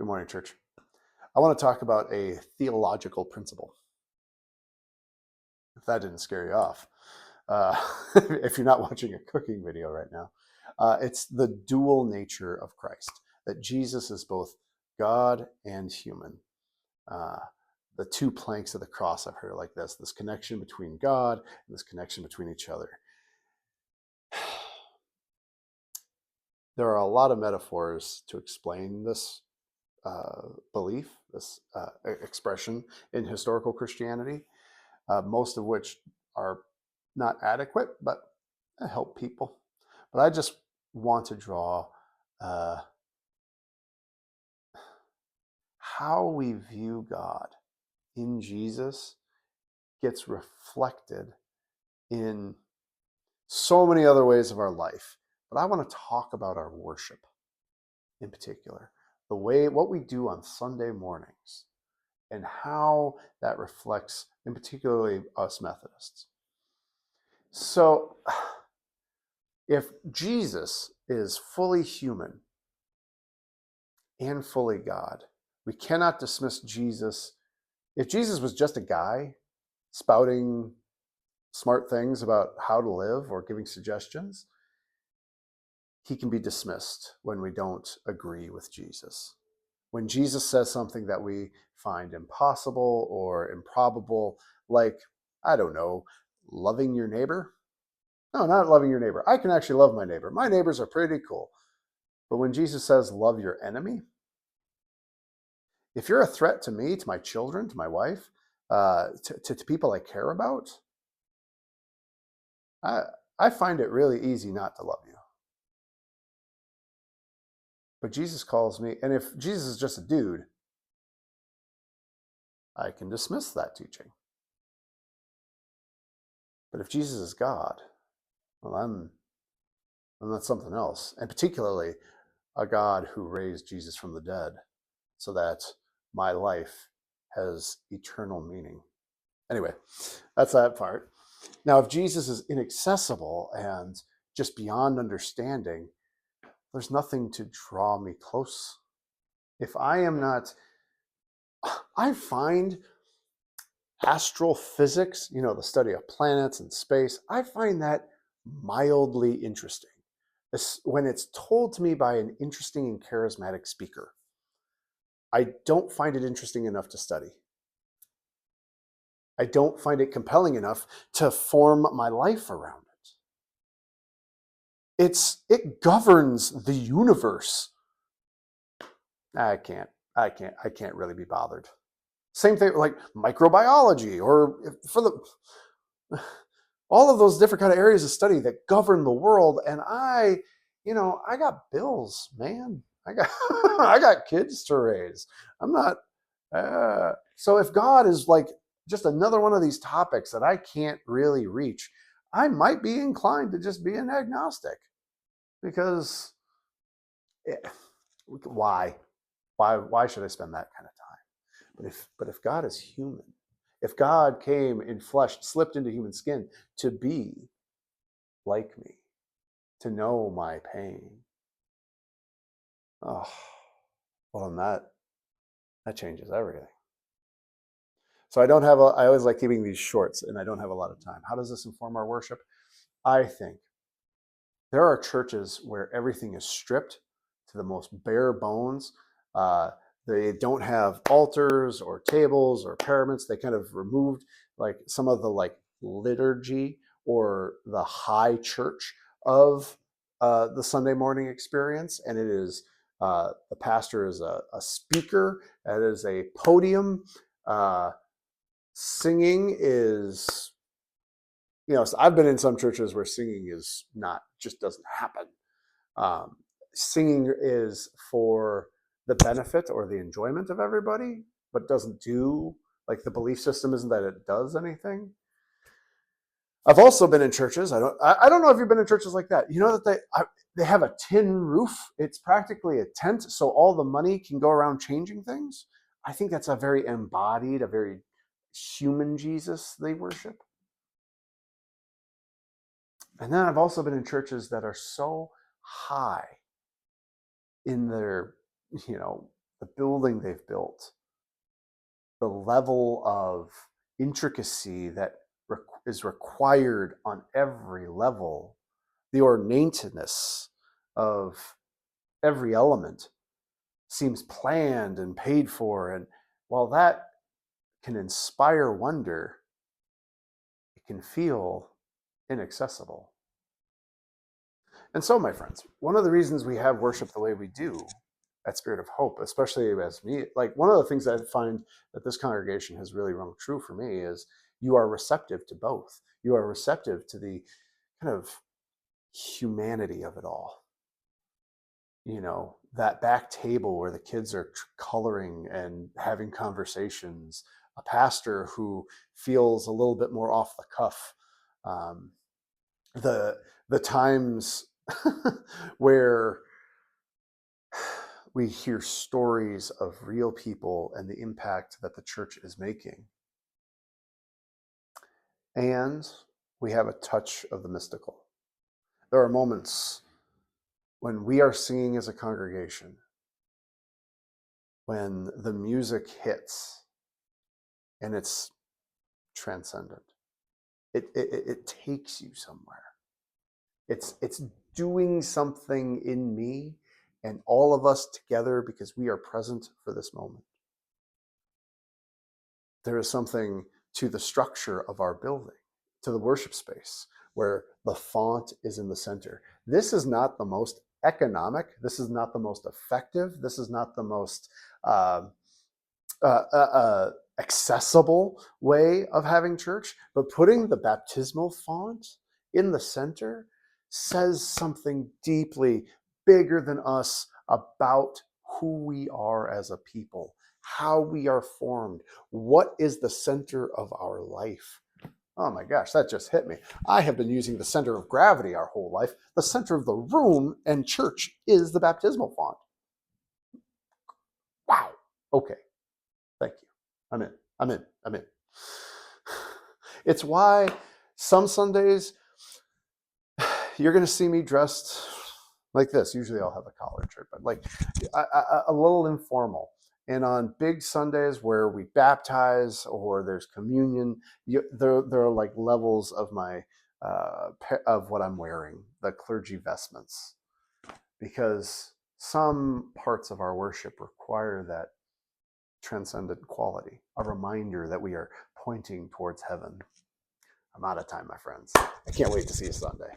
Good morning, church. I want to talk about a theological principle. If that didn't scare you off, uh, if you're not watching a cooking video right now, it's the dual nature of Christ, that Jesus is both God and human. Uh, the two planks of the cross, I've heard it like this connection between God and this connection between each other. There are a lot of metaphors to explain this belief, this expression in historical Christianity, most of which are not adequate, but help people. But I just want to draw uh, how we view God in Jesus gets reflected in so many other ways of our life. But I want to talk about our worship in particular, what we do on Sunday mornings, and how that reflects, in particularly us Methodists. So, if Jesus is fully human and fully God, we cannot dismiss Jesus. If Jesus was just a guy spouting smart things about how to live or giving suggestions, he can be dismissed when we don't agree with Jesus. When Jesus says something that we find impossible or improbable, like, I don't know, loving your neighbor. No, not loving your neighbor. I can actually love my neighbor. My neighbors are pretty cool. But when Jesus says, love your enemy, if you're a threat to me, to my children, to my wife, to people I care about, I, I find it really easy not to love you. But Jesus calls me, and if Jesus is just a dude, I can dismiss that teaching. But if Jesus is God, well, then that's something else. And particularly a God who raised Jesus from the dead so that my life has eternal meaning. Anyway, that's that part. Now, if Jesus is inaccessible and just beyond understanding, there's nothing to draw me close. If I am not, I find astrophysics, the study of planets and space, I find that mildly interesting when it's told to me by an interesting and charismatic speaker. I don't find it interesting enough to study. I don't find it compelling enough to form my life around it. It governs the universe. I can't really be bothered. Same thing like microbiology or for the all of those different kind of areas of study that govern the world. And I got bills, man. I got I got kids to raise. I'm not so if God is like just another one of these topics that I can't really reach, I might be inclined to just be an agnostic because why? Why should I spend that kind of time? But if God is human, if God came in flesh, slipped into human skin to be like me, to know my pain, oh, well, then that changes everything. So I always like keeping these shorts, and I don't have a lot of time. How does this inform our worship? I think there are churches where everything is stripped to the most bare bones. Uh, they don't have altars or tables or pyramids. They kind of removed like some of the like liturgy or the high church of the Sunday morning experience, and it is the pastor is a speaker. It is a podium. Singing is so I've been in some churches where singing is not just doesn't happen. Um, Singing is for the benefit or the enjoyment of everybody, but doesn't do like the belief system isn't that it does anything. I've also been in churches. I don't know if you've been in churches like that. You know that they have a tin roof. It's practically a tent, so all the money can go around changing things. I think that's a very embodied, a very human Jesus they worship. And then I've also been in churches that are so high in their, the building they've built, the level of intricacy that is required on every level, the ornateness of every element seems planned and paid for. And while that can inspire wonder, it can feel inaccessible. And so, my friends, one of the reasons we have worship the way we do at Spirit of Hope, especially as me, like one of the things I find that this congregation has really rung true for me is you are receptive to both. You are receptive to the kind of humanity of it all. You know, that back table where the kids are coloring and having conversations, a pastor who feels a little bit more off the cuff, um, the times where we hear stories of real people and the impact that the church is making. And we have a touch of the mystical. There are moments when we are singing as a congregation, when the music hits and it's transcendent. It takes you somewhere. It's doing something in me and all of us together because we are present for this moment. There is something to the structure of our building, to the worship space, where the font is in the center. This is not the most economic. This is not the most effective. This is not the most accessible way of having church, but putting the baptismal font in the center says something deeply bigger than us about who we are as a people, how we are formed, what is the center of our life. Oh my gosh, that just hit me. I have been using the center of gravity our whole life. The center of the room and church is the baptismal font. Wow. Okay. Thank you. I'm in. It's why some Sundays you're going to see me dressed like this. Usually I'll have a collared shirt, but like a little informal. And on big Sundays where we baptize or there's communion, there are like levels of my of what I'm wearing, the clergy vestments, because some parts of our worship require that transcendent quality, a reminder that we are pointing towards heaven. I'm out of time, my friends. I can't wait to see you Sunday.